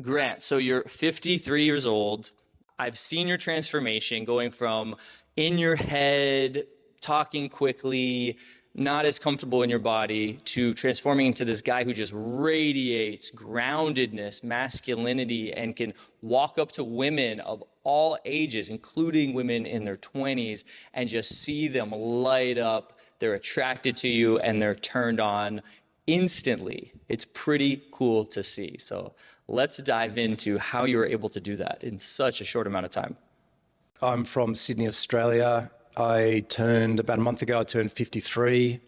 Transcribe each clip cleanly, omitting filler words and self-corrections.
Grant, so you're 53 years old. I've seen your transformation going from in your head, talking quickly, not as comfortable in your body, to transforming into this guy who just radiates groundedness, masculinity, and can walk up to women of all ages, including women in their 20s, and just see them light up. They're attracted to you and they're turned on instantly. It's pretty cool to see. So let's dive into how you were able to do that in such a short amount of time. I'm from Sydney, Australia. About a month ago, I turned 53.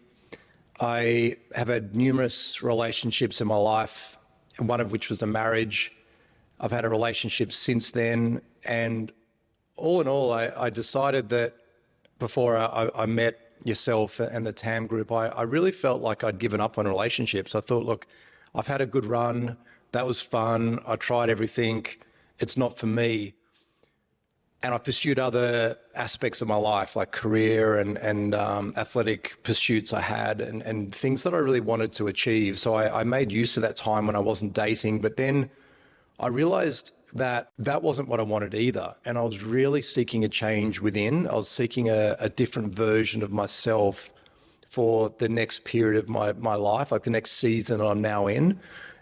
I have had numerous relationships in my life, one of which was a marriage. I've had a relationship since then. And all in all, I decided that before I met yourself and the TAM group, I really felt like I'd given up on relationships. I thought, look, I've had a good run. That was fun. I tried everything. It's not for me. And I pursued other aspects of my life, like career and athletic pursuits I had and things that I really wanted to achieve. So I made use of that time when I wasn't dating. But then I realized that that wasn't what I wanted either. And I was really seeking a change within. I was seeking a different version of myself for the next period of my life, like the next season I'm now in.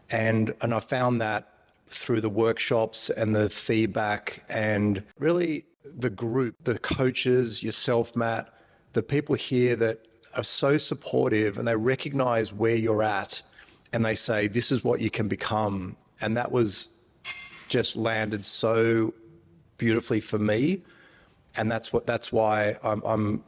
And I found that through the workshops and the feedback and really the group, the coaches, yourself, Matt, the people here that are so supportive and they recognize where you're at and they say, this is what you can become. And that was just landed so beautifully for me. And that's why I'm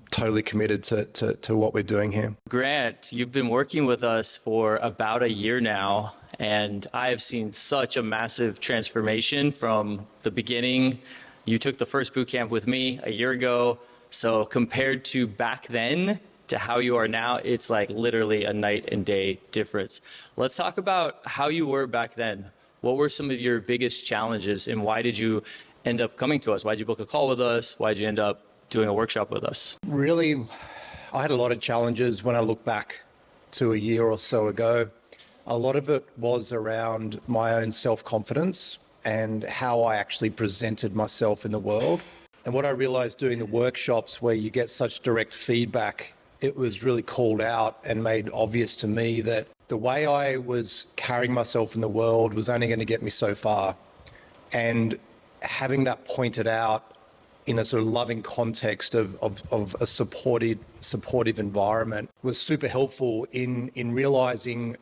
totally committed to what we're doing here. Grant, you've been working with us for about a year now, and I have seen such a massive transformation from the beginning. You took the first boot camp with me a year ago. So compared to back then to how you are now, it's like literally a night and day difference. Let's talk about how you were back then. What were some of your biggest challenges and why did you end up coming to us? Why did you book a call with us? Why did you end up doing a workshop with us? Really, I had a lot of challenges when I look back to a year or so ago. A lot of it was around my own self-confidence and how I actually presented myself in the world. And what I realized doing the workshops where you get such direct feedback, it was really called out and made obvious to me that the way I was carrying myself in the world was only going to get me so far. And having that pointed out in a sort of loving context of a supportive environment was super helpful in realizing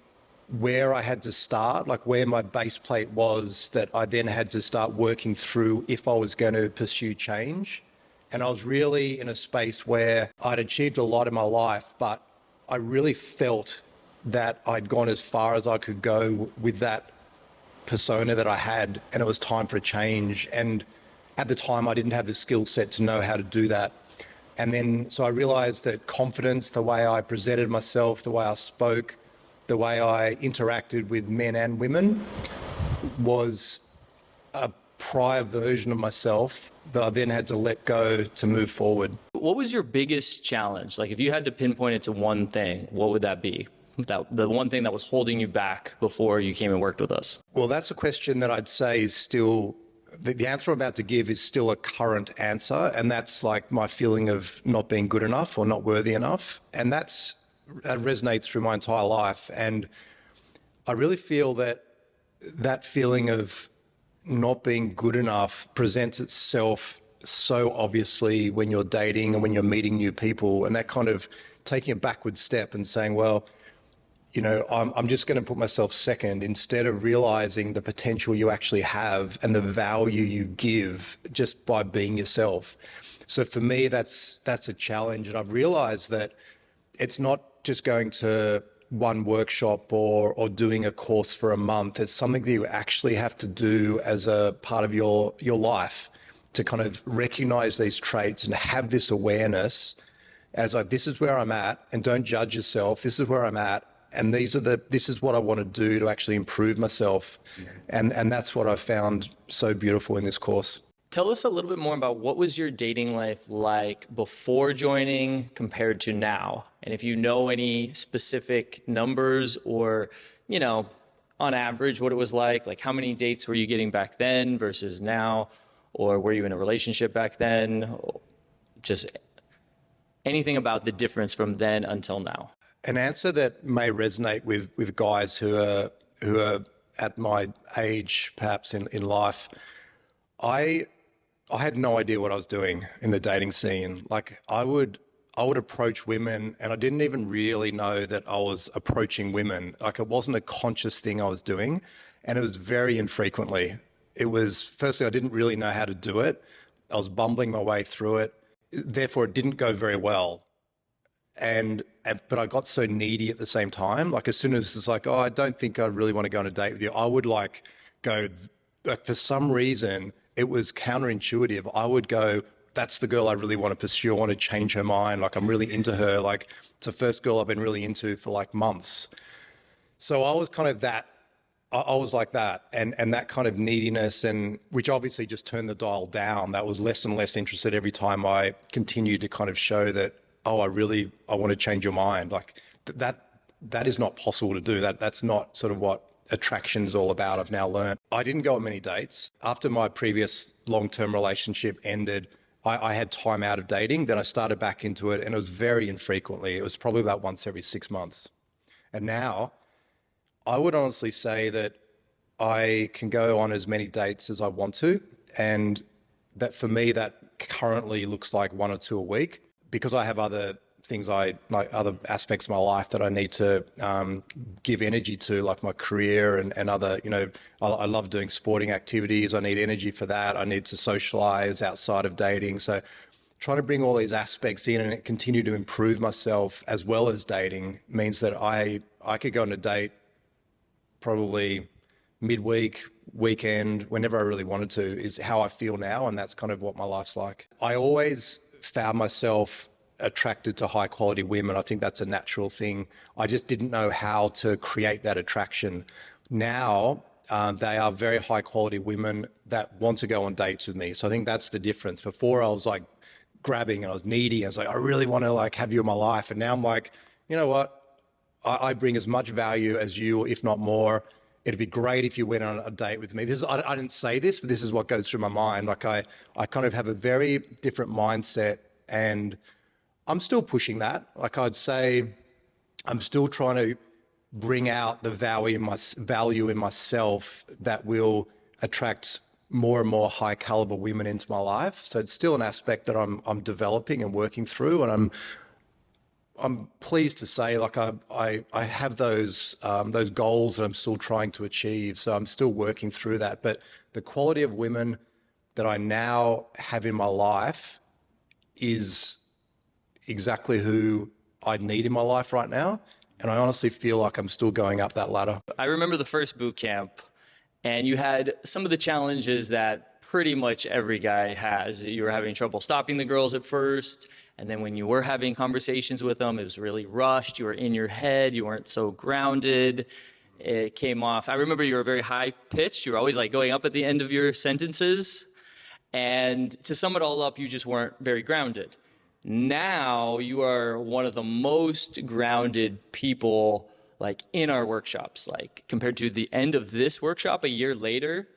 where I had to start, like where my base plate was that I then had to start working through if I was going to pursue change. And I was really in a space where I'd achieved a lot in my life, but I really felt that I'd gone as far as I could go with that persona that I had, and it was time for a change. And at the time, I didn't have the skill set to know how to do that. And then, so I realized that confidence, the way I presented myself, the way I spoke, the way I interacted with men and women was a prior version of myself that I then had to let go to move forward. What was your biggest challenge? Like if you had to pinpoint it to one thing, what would that be? The one thing that was holding you back before you came and worked with us? Well, that's a question that I'd say is still, the answer I'm about to give is still a current answer. And that's like my feeling of not being good enough or not worthy enough. And that resonates through my entire life. And I really feel that that feeling of not being good enough presents itself so obviously when you're dating and when you're meeting new people, and that kind of taking a backward step and saying, well, you know, I'm just going to put myself second instead of realizing the potential you actually have and the value you give just by being yourself. So for me, that's a challenge. And I've realized that it's not just going to one workshop or doing a course for a month. It's something that you actually have to do as a part of your life to kind of recognize these traits and have this awareness as like, this is where I'm at, and don't judge yourself. This is where I'm at. And this is what I want to do to actually improve myself. And that's what I found so beautiful in this course. Tell us a little bit more about what was your dating life like before joining compared to now? And if you know any specific numbers or, you know, on average what it was like how many dates were you getting back then versus now, or were you in a relationship back then? Just anything about the difference from then until now. An answer that may resonate with guys who are at my age, perhaps in life. I had no idea what I was doing in the dating scene. Like I would approach women and I didn't even really know that I was approaching women. Like it wasn't a conscious thing I was doing, and it was very infrequently. It was, firstly, I didn't really know how to do it. I was bumbling my way through it. Therefore, it didn't go very well. But I got so needy at the same time. Like as soon as it's like, oh, I don't think I really want to go on a date with you, I would like go, like for some reason, it was counterintuitive. I would go, that's the girl I really want to pursue. I want to change her mind. Like I'm really into her. Like it's the first girl I've been really into for like months. So I was kind of that. I was like that, and that kind of neediness, and which obviously just turned the dial down. That was less and less interested every time I continued to kind of show that, oh, I want to change your mind. Like that is not possible to do. That's not sort of what attraction is all about. I've now learned. I didn't go on many dates. After my previous long-term relationship ended, I had time out of dating. Then I started back into it, and it was very infrequently. It was probably about once every 6 months. And now I would honestly say that I can go on as many dates as I want to. And that for me, that currently looks like 1 or 2 a week, because I have other things other aspects of my life that I need to give energy to, like my career and other, I love doing sporting activities. I need energy for that. I need to socialize outside of dating. So trying to bring all these aspects in and continue to improve myself as well as dating means that I could go on a date probably midweek, weekend, whenever I really wanted to, is how I feel now. And that's kind of what my life's like. I always found myself attracted to high quality women. I think that's a natural thing. I just didn't know how to create that attraction. Now, they are very high quality women that want to go on dates with me. So I think that's the difference. Before I was like grabbing and I was needy. I was like, I really want to like have you in my life. And now I'm like, you know what? I bring as much value as you, if not more. It'd be great if you went on a date with me. I didn't say this, but this is what goes through my mind. Like I kind of have a very different mindset, and I'm still pushing that. Like I'd say I'm still trying to bring out the value in myself that will attract more and more high caliber women into my life. So it's still an aspect that I'm developing and working through, and I'm pleased to say, like I have those goals that I'm still trying to achieve. So I'm still working through that. But the quality of women that I now have in my life is exactly who I need in my life right now. And I honestly feel like I'm still going up that ladder. I remember the first boot camp, and you had some of the challenges that pretty much every guy has. You were having trouble stopping the girls at first. And then when you were having conversations with them, it was really rushed. You were in your head. You weren't so grounded. It came off. I remember you were very high pitched. You were always like going up at the end of your sentences. And to sum it all up, you just weren't very grounded. Now you are one of the most grounded people like in our workshops. Like compared to the end of this workshop a year later,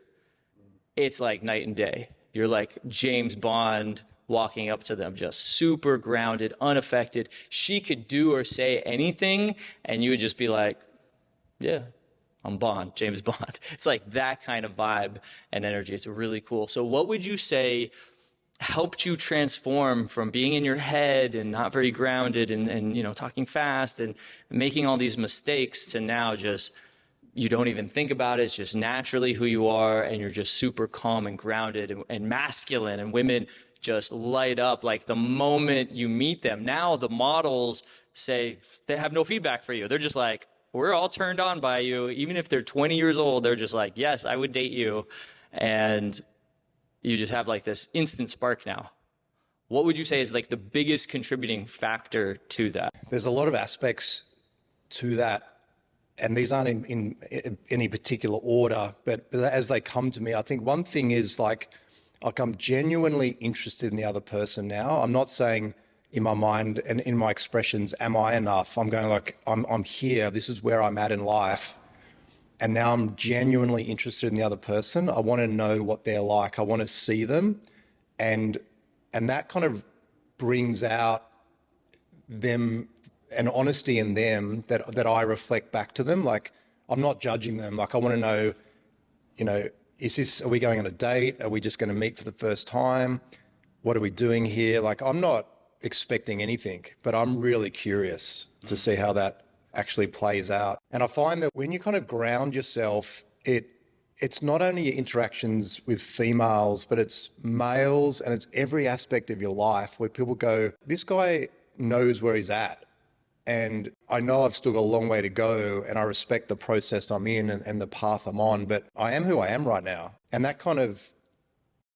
it's like night and day. You're like James Bond walking up to them, just super grounded, unaffected. She could do or say anything, and you would just be like, yeah, I'm Bond, James Bond. It's like that kind of vibe and energy. It's really cool. So what would you say helped you transform from being in your head and not very grounded and talking fast and making all these mistakes to now just you don't even think about it. It's just naturally who you are, and you're just super calm and grounded and masculine, and women just light up like the moment you meet them. Now the models say they have no feedback for you. They're just like, we're all turned on by you. Even if they're 20 years old, they're just like, yes, I would date you. And you just have like this instant spark now. What would you say is like the biggest contributing factor to that? There's a lot of aspects to that. And these aren't in any particular order, but as they come to me, I think one thing is like I'm genuinely interested in the other person now. I'm not saying in my mind and in my expressions, am I enough? I'm going like, I'm here. This is where I'm at in life. And now I'm genuinely interested in the other person. I want to know what they're like. I want to see them. And that kind of brings out them, an honesty in them that I reflect back to them. Like, I'm not judging them. Like, I want to know, are we going on a date? Are we just going to meet for the first time? What are we doing here? Like, I'm not expecting anything, but I'm really curious to see how that actually plays out. And I find that when you kind of ground yourself, it's not only your interactions with females, but it's males, and it's every aspect of your life where people go, this guy knows where he's at. And I know I've still got a long way to go, and I respect the process I'm in and the path I'm on, but I am who I am right now. And that kind of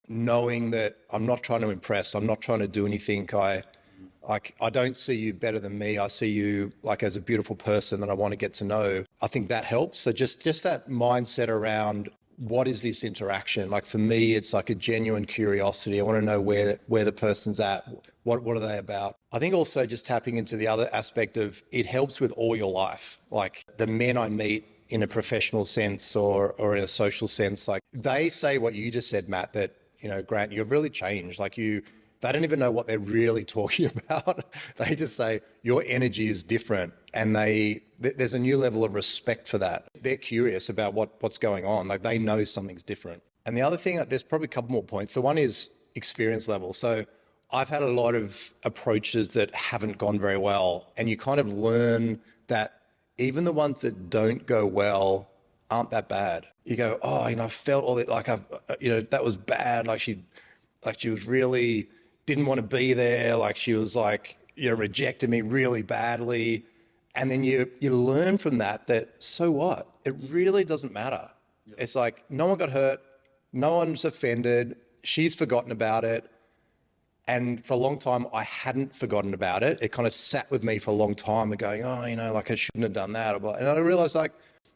knowing that I'm not trying to impress, I'm not trying to do anything. I don't see you better than me. I see you like as a beautiful person that I want to get to know. I think that helps. So just that mindset around what is this interaction? Like for me, it's like a genuine curiosity. I want to know where the person's at. What are they about? I think also just tapping into the other aspect of it helps with all your life. Like the men I meet in a professional sense or in a social sense, like they say what you just said, Matt, that, Grant, you've really changed. Like they don't even know what they're really talking about. They just say your energy is different, and there's a new level of respect for that. They're curious about what's going on. Like they know something's different. And the other thing, there's probably a couple more points. The one is experience level. So I've had a lot of approaches that haven't gone very well, and you kind of learn that even the ones that don't go well aren't that bad. You go, oh, I felt all that, like that was bad. Like she was really didn't want to be there. Like she was like, rejected me really badly. And then you learn from that so what? It really doesn't matter. Yep. It's like no one got hurt. No one's offended. She's forgotten about it. And for a long time, I hadn't forgotten about it. It kind of sat with me for a long time and going, like I shouldn't have done that. And I realized like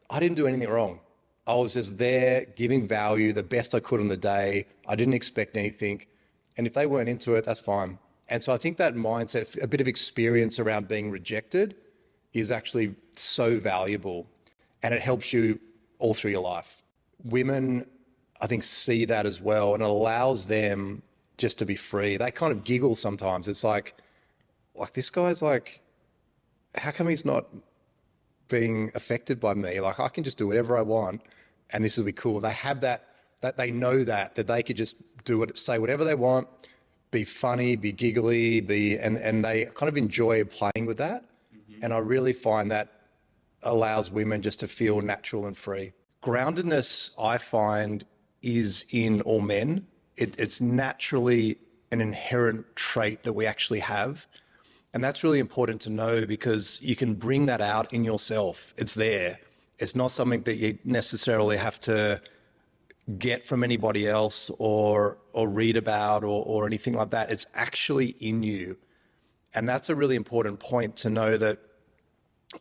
I didn't do anything wrong. I was just there giving value the best I could on the day. I didn't expect anything. And if they weren't into it, that's fine. And so I think that mindset, a bit of experience around being rejected is actually so valuable, and it helps you all through your life. Women, I think, see that as well, and it allows them just to be free. They kind of giggle sometimes. It's like this guy's like, how come he's not being affected by me? Like I can just do whatever I want and this will be cool. They have that they know that they could just say whatever they want, be funny, be giggly, and they kind of enjoy playing with that. Mm-hmm. And I really find that allows women just to feel natural and free. Groundedness, I find, is in all men. It's naturally an inherent trait that we actually have. And that's really important to know because you can bring that out in yourself. It's there. It's not something that you necessarily have to get from anybody else or read about or anything like that. It's actually in you. And that's a really important point to know that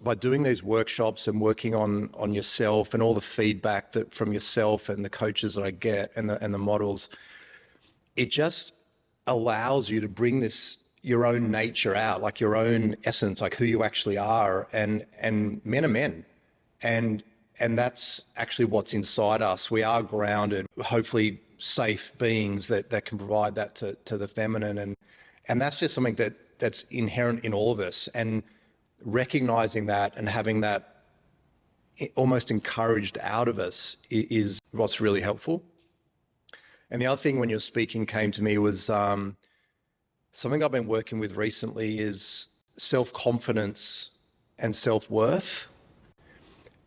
by doing these workshops and working on yourself and all the feedback that from yourself and the coaches that I get and the models, it just allows you to bring your own nature out, like your own essence, like who you actually are. And men are men. And that's actually what's inside us. We are grounded, hopefully safe beings that can provide that to the feminine. And that's just something that's inherent in all of us. And recognizing that and having that almost encouraged out of us is what's really helpful. And the other thing when you're speaking came to me was something I've been working with recently is self-confidence and self-worth.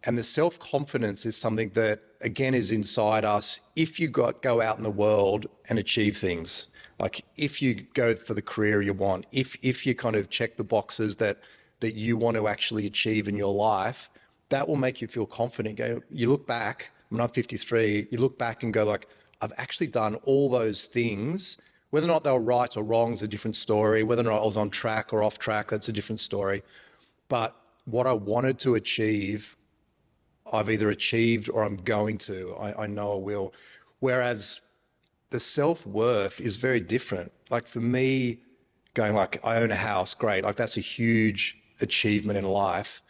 And the self-confidence is something that, again, is inside us if you go out in the world and achieve things. Like if you go for the career you want, if you kind of check the boxes that you want to actually achieve in your life, that will make you feel confident. You look back, when I'm 53, you look back and go like, I've actually done all those things. Whether or not they were right or wrong is a different story. Whether or not I was on track or off track, that's a different story. But what I wanted to achieve, I've either achieved or I'm going to. I know I will. Whereas the self-worth is very different. Like for me, going like, I own a house, great. Like that's a huge achievement in life.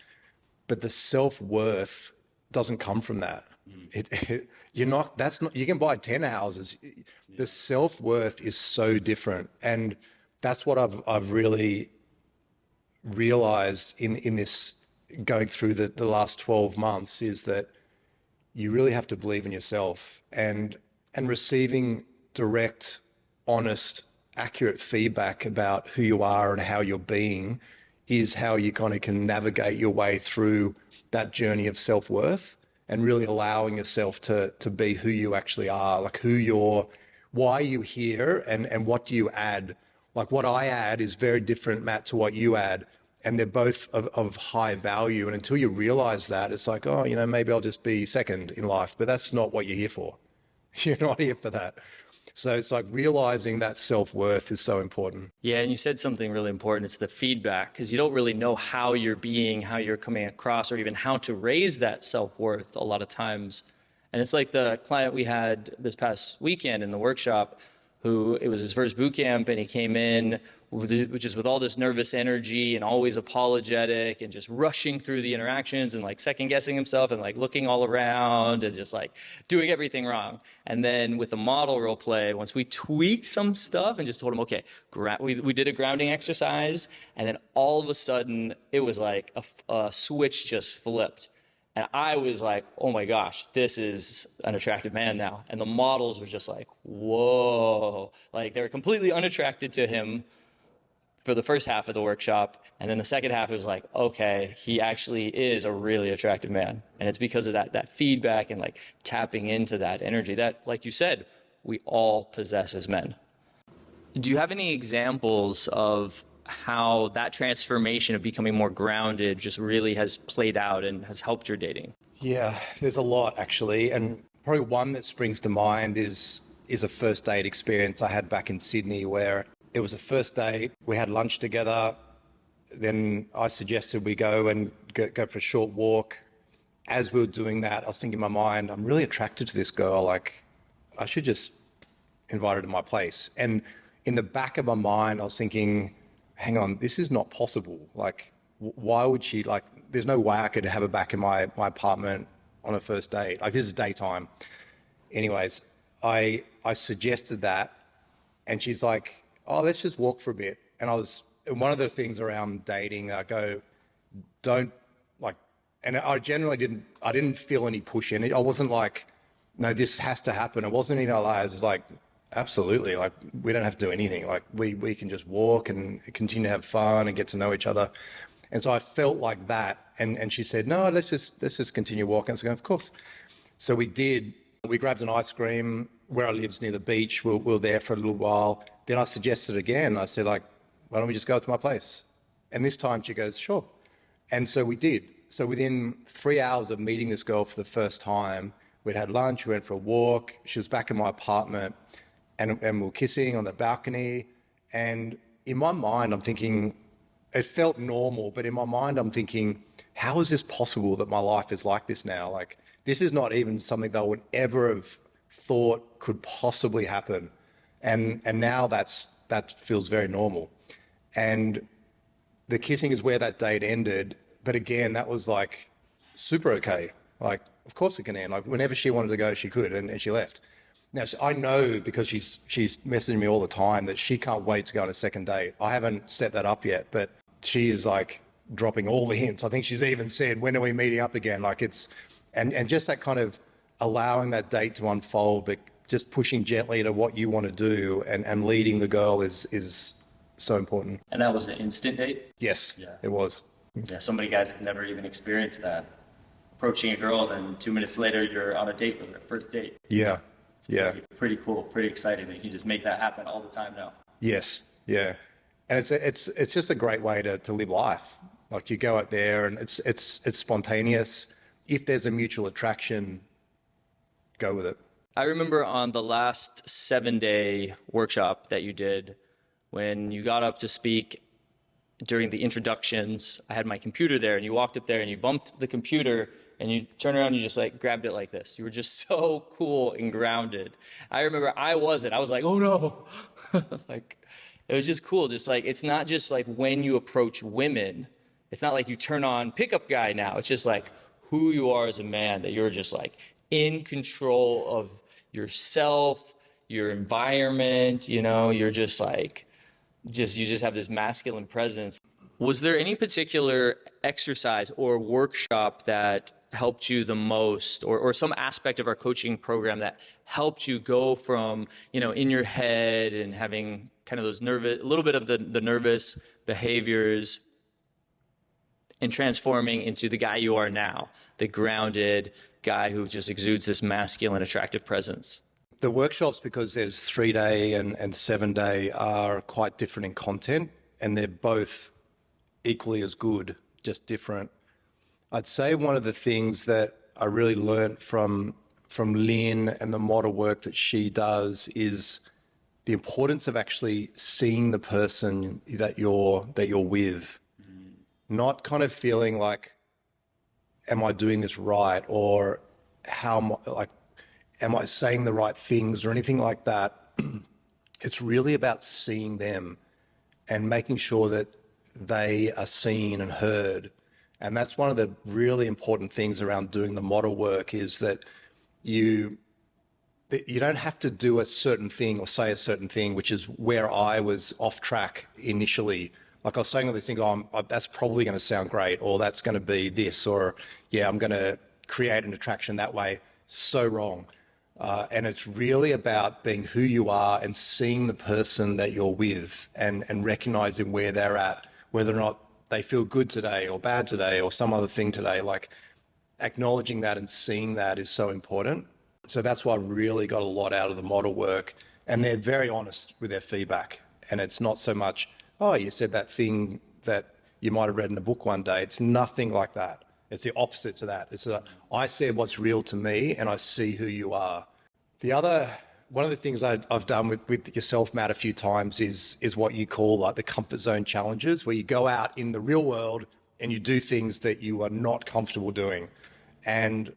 But the self-worth doesn't come from that. You're not, that's not, you can buy 10 houses. The self-worth is so different. And that's what I've really realized in this going through the last 12 months is that you really have to believe in yourself, and receiving direct, honest, accurate feedback about who you are and how you're being is how you kind of can navigate your way through that journey of self-worth, and really allowing yourself to be who you actually are, like why are you here, and what do you add? Like what I add is very different, Matt, to what you add. And they're both of high value. And until you realize that, it's like, oh, maybe I'll just be second in life. But that's not what you're here for. You're not here for that. So it's like realizing that self-worth is so important. Yeah, and you said something really important. It's the feedback, because you don't really know how you're being, how you're coming across, or even how to raise that self-worth a lot of times. And it's like the client we had this past weekend in the workshop, who it was his first boot camp, and he came in just with all this nervous energy and always apologetic and just rushing through the interactions and like second guessing himself and like looking all around and just like doing everything wrong. And then with the model role play, once we tweaked some stuff and just told him, okay, we did a grounding exercise, and then all of a sudden it was like a switch just flipped. And I was like, oh my gosh, this is an attractive man now. And the models were just like, whoa. Like they were completely unattracted to him for the first half of the workshop. And then the second half, it was like, okay, he actually is a really attractive man. And it's because of that feedback and like tapping into that energy that, like you said, we all possess as men. Do you have any examples of how that transformation of becoming more grounded just really has played out and has helped your dating? Yeah, there's a lot actually. And probably one that springs to mind is a first date experience I had back in Sydney, where it was a first date. We had lunch together. Then I suggested we go for a short walk. As we were doing that, I was thinking in my mind, I'm really attracted to this girl. Like, I should just invite her to my place. And in the back of my mind, I was thinking, hang on, this is not possible. Like, why would she, like, there's no way I could have her back in my apartment on a first date. Like, this is daytime. Anyways, I suggested that, and she's like, oh, let's just walk for a bit. And one of the things around dating, I go, don't, like, and I generally didn't feel any push in it. I wasn't like, no, this has to happen. It wasn't anything like that. It was like, absolutely. Like, we don't have to do anything. Like, we can just walk and continue to have fun and get to know each other. And so I felt like that. And she said, no, let's just continue walking. So I go, of course. So we did. We grabbed an ice cream. Where I live near the beach. We were there for a little while. Then I suggested again. I said, like, why don't we just go to my place? And this time she goes, sure. And so we did. So within 3 hours of meeting this girl for the first time, we'd had lunch, we went for a walk. She was back in my apartment, and we were kissing on the balcony. And in my mind, I'm thinking, it felt normal, but in my mind, I'm thinking, how is this possible that my life is like this now? Like, this is not even something that I would ever have thought could possibly happen. And now that feels very normal. And the kissing is where that date ended. But again, that was like super okay. Like, of course it can end. Like, whenever she wanted to go, she could, and she left. Now, I know, because she's messaging me all the time, that she can't wait to go on a second date. I haven't set that up yet, but she is like dropping all the hints. I think she's even said, when are we meeting up again? Like, it's, and just that kind of allowing that date to unfold, but just pushing gently to what you want to do and leading the girl is so important. And that was an instant date? Yes, yeah. It was. Yeah, so many guys have never even experienced that. Approaching a girl, then 2 minutes later, you're on a date with her, first date. Yeah, yeah. Pretty cool, pretty exciting that you just make that happen all the time now. Yes, yeah. And it's just a great way to live life. Like, you go out there and it's spontaneous. If there's a mutual attraction, go with it. I remember on the last 7-day workshop that you did, when you got up to speak during the introductions, I had my computer there, and you walked up there and you bumped the computer and you turned around and you just like grabbed it like this. You were just so cool and grounded. I remember I was like, oh no. Like, it was just cool. Just like, it's not just like when you approach women, it's not like you turn on pickup guy now. It's just like, who you are as a man, that you're just like in control of yourself, your environment, you know, you're just like, you just have this masculine presence. Was there any particular exercise or workshop that helped you the most, or some aspect of our coaching program that helped you go from, you know, in your head and having kind of those nervous, a little bit of the nervous behaviors, and transforming into the guy you are now, the grounded guy who just exudes this masculine, attractive presence? The workshops, because there's 3-day and 7-day, are quite different in content, and they're both equally as good, just different. I'd say one of the things that I really learnt from Lynn and the model work that she does is the importance of actually seeing the person that you're with, not kind of feeling like, am I doing this right, or am I saying the right things, or anything like that. It's really about seeing them and making sure that they are seen and heard. And that's one of the really important things around doing the model work, is that you don't have to do a certain thing or say a certain thing, which is where I was off track initially. Like I was saying all these things, that's probably going to sound great, or that's going to be this, or yeah, I'm going to create an attraction that way. So wrong. And it's really about being who you are and seeing the person that you're with, and recognizing where they're at, whether or not they feel good today or bad today or some other thing today. Like, acknowledging that and seeing that is so important. So that's why I really got a lot out of the model work. And they're very honest with their feedback. And it's not so much, oh, you said that thing that you might have read in a book one day. It's nothing like that. It's the opposite to that. It's I said what's real to me, and I see who you are. One of the things I've done with yourself, Matt, a few times is what you call like the comfort zone challenges, where you go out in the real world and you do things that you are not comfortable doing. And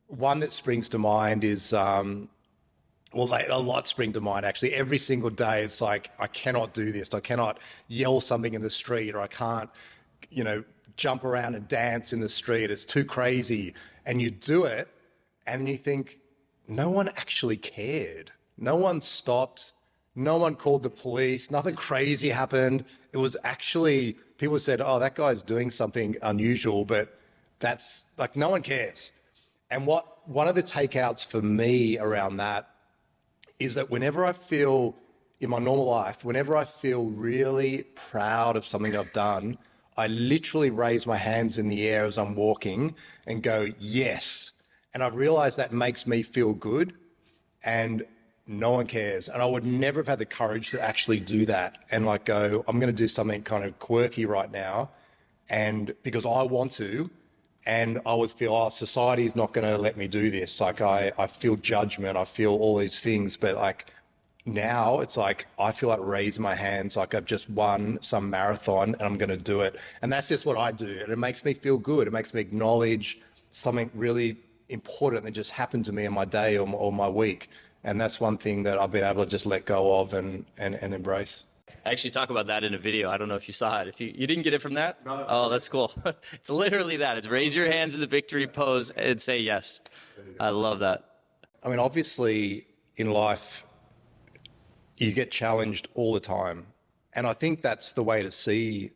one that springs to mind is, a lot spring to mind actually. Every single day it's like, I cannot do this. I cannot yell something in the street, or I can't, jump around and dance in the street. It's too crazy. And you do it, and then you think, no one actually cared. No one stopped. No one called the police. Nothing crazy happened. It was actually, people said, oh, that guy's doing something unusual, but that's like, no one cares. And one of the takeouts for me around that is that whenever I feel in my normal life, whenever I feel really proud of something I've done, I literally raise my hands in the air as I'm walking and go, yes. And I've realized that makes me feel good, and no one cares. And I would never have had the courage to actually do that and like go, I'm going to do something kind of quirky right now, and because I want to, and I would feel, oh, society is not going to let me do this. Like I feel judgment, I feel all these things, but like now it's like, I feel like raising my hands, like I've just won some marathon and I'm going to do it. And that's just what I do. And it makes me feel good. It makes me acknowledge something really important that just happened to me in my day or my week. And that's one thing that I've been able to just let go of and embrace. I actually talk about that in a video. I don't know if you saw it. If you didn't get it from that? No. Oh, that's cool. It's literally that. It's raise your hands in the victory pose and say yes. I love that. I mean, obviously in life, you get challenged all the time. And I think that's the way to see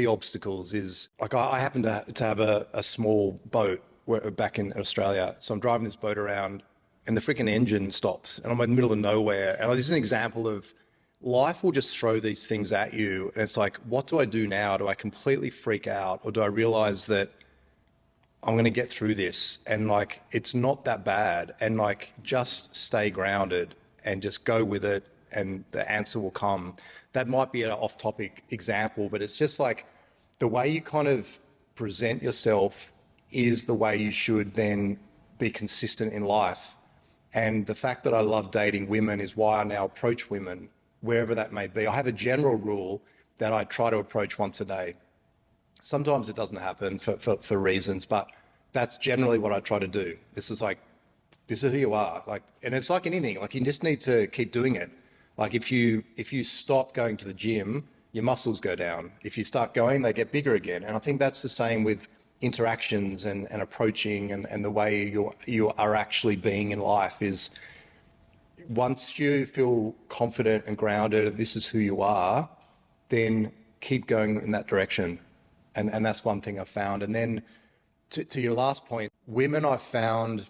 obstacles is, like I happen to have a small boat back in Australia. So I'm driving this boat around and the freaking engine stops and I'm in the middle of nowhere. And this is an example of life will just throw these things at you. And it's like, what do I do now? Do I completely freak out, or do I realize that I'm going to get through this? And like, it's not that bad. And like, just stay grounded and just go with it, and the answer will come. That might be an off-topic example, but it's just like the way you kind of present yourself is the way you should then be consistent in life. And the fact that I love dating women is why I now approach women, wherever that may be. I have a general rule that I try to approach once a day. Sometimes it doesn't happen for reasons, but that's generally what I try to do. This is who you are. Like, and it's like anything, like you just need to keep doing it. Like if you stop going to the gym, your muscles go down. If you start going, they get bigger again. And I think that's the same with interactions and approaching and the way you are actually being in life is once you feel confident and grounded, this is who you are, then keep going in that direction. And that's one thing I've found. And then to your last point, women I've found,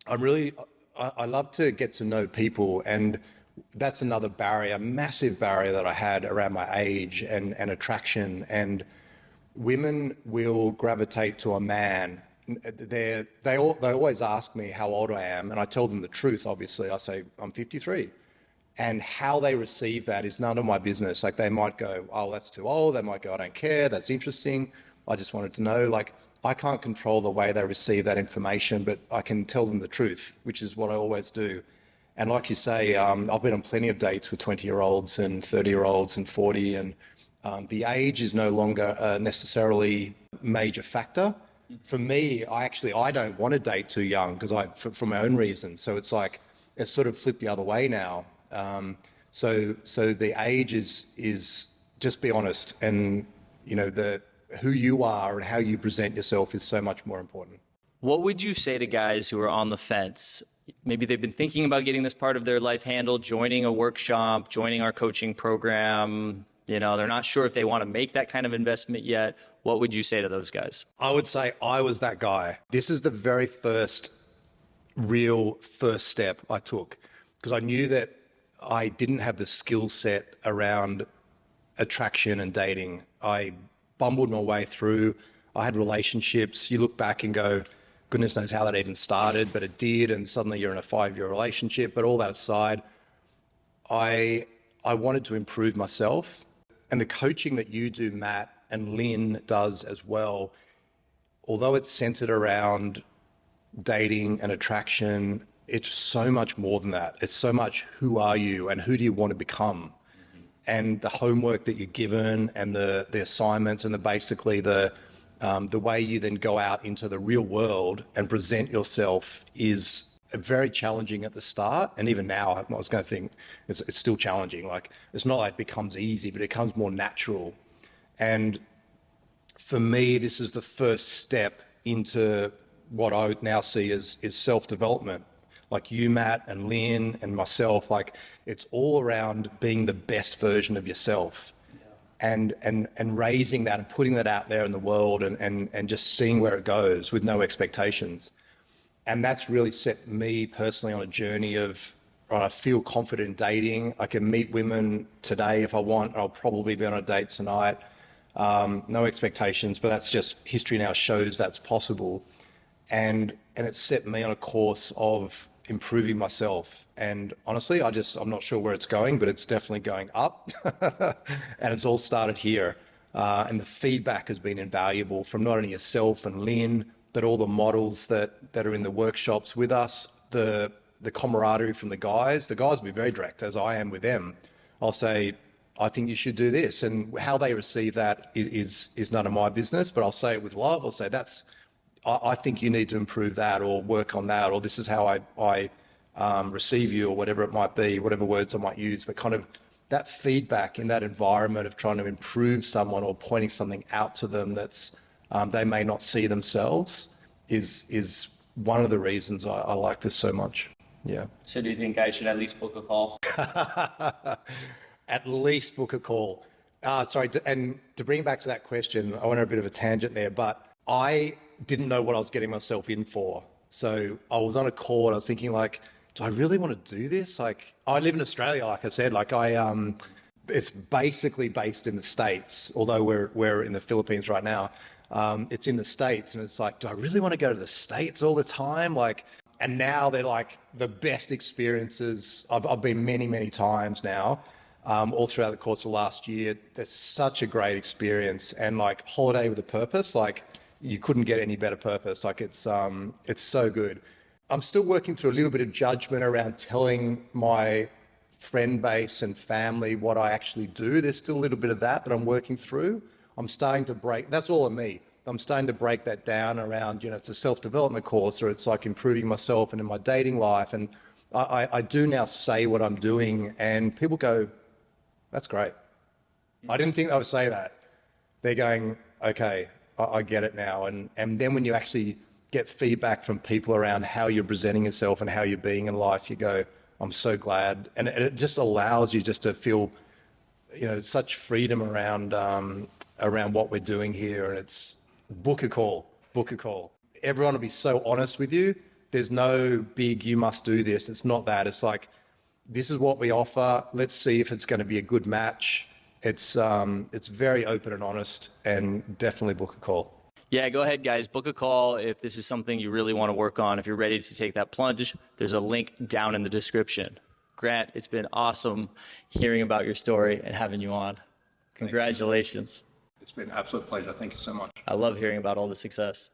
I love to get to know people, and that's another barrier, massive barrier that I had around my age and attraction. And women will gravitate to a man. They always ask me how old I am, and I tell them the truth, obviously. I say, I'm 53. And how they receive that is none of my business. Like, they might go, oh, that's too old. They might go, I don't care. That's interesting. I just wanted to know. Like, I can't control the way they receive that information, but I can tell them the truth, which is what I always do. And like you say, I've been on plenty of dates with 20-year-olds and 30-year-olds and 40, and the age is no longer necessarily a major factor. For me, I don't want to date too young for my own reasons. So it's like, it's sort of flipped the other way now. So the age is just be honest, and who you are and how you present yourself is so much more important. What would you say to guys who are on the fence? Maybe they've been thinking about getting this part of their life handled, joining a workshop, joining our coaching program. They're not sure if they want to make that kind of investment yet. What would you say to those guys? I would say I was that guy. This is the very first step I took, because I knew that I didn't have the skill set around attraction and dating. I bumbled my way through. I had relationships. You look back and go, goodness knows how that even started, but it did. And suddenly you're in a 5-year relationship. But all that aside, I wanted to improve myself. And the coaching that you do, Matt, and Lynn does as well, although it's centered around dating and attraction, it's so much more than that. It's so much who are you and who do you want to become? And the homework that you're given and the assignments and basically the way you then go out into the real world and present yourself is very challenging at the start. And even now, I was going to think it's still challenging. Like, it's not like it becomes easy, but it becomes more natural. And for me, this is the first step into what I would now see as self-development. Like you, Matt, and Lynn, and myself, like, it's all around being the best version of yourself. And raising that and putting that out there in the world and just seeing where it goes with no expectations. And that's really set me personally on a journey of, I feel confident in dating. I can meet women today if I want. I'll probably be on a date tonight. No expectations, but that's just history now shows that's possible. And it's set me on a course of improving myself. And honestly, I'm not sure where it's going, but it's definitely going up. And it's all started here. And the feedback has been invaluable from not only yourself and Lynn, but all the models that are in the workshops with us, the camaraderie from the guys. The guys will be very direct, as I am with them. I'll say, I think you should do this. And how they receive that is none of my business, but I'll say it with love. I'll say, I think you need to improve that or work on that, or this is how I receive you, or whatever it might be, whatever words I might use. But kind of that feedback in that environment of trying to improve someone or pointing something out to them that's they may not see themselves is one of the reasons I like this so much. Yeah. So do you think I should at least book a call? At least book a call. Sorry, and to bring back to that question, I went on a bit of a tangent there, but I didn't know what I was getting myself in for. So I was on a call and I was thinking, like, do I really want to do this? Like, I live in Australia, like I said, it's basically based in the States, although we're in the Philippines right now. It's in the States, and it's like, do I really want to go to the States all the time? Like, and now they're like the best experiences. I've been many, many times now, all throughout the course of last year. There's such a great experience, and like holiday with a purpose. Like, you couldn't get any better purpose. Like, it's so good. I'm still working through a little bit of judgment around telling my friend base and family what I actually do. There's still a little bit of that I'm working through. I'm starting to break, that's all of me. I'm starting to break that down around, it's a self-development course, or it's like improving myself and in my dating life. And I do now say what I'm doing, and people go, that's great. I didn't think they would say that. They're going, okay, I get it now. And then when you actually get feedback from people around how you're presenting yourself and how you're being in life, you go, I'm so glad. And it just allows you just to feel, such freedom around what we're doing here. And it's book a call. Everyone will be so honest with you. There's no big, you must do this. It's not that. It's like, this is what we offer. Let's see if it's going to be a good match. It's very open and honest, and definitely book a call. Yeah, go ahead, guys. Book a call if this is something you really want to work on. If you're ready to take that plunge, there's a link down in the description. Grant, it's been awesome hearing about your story and having you on. Congratulations. It's been an absolute pleasure. Thank you so much. I love hearing about all the success.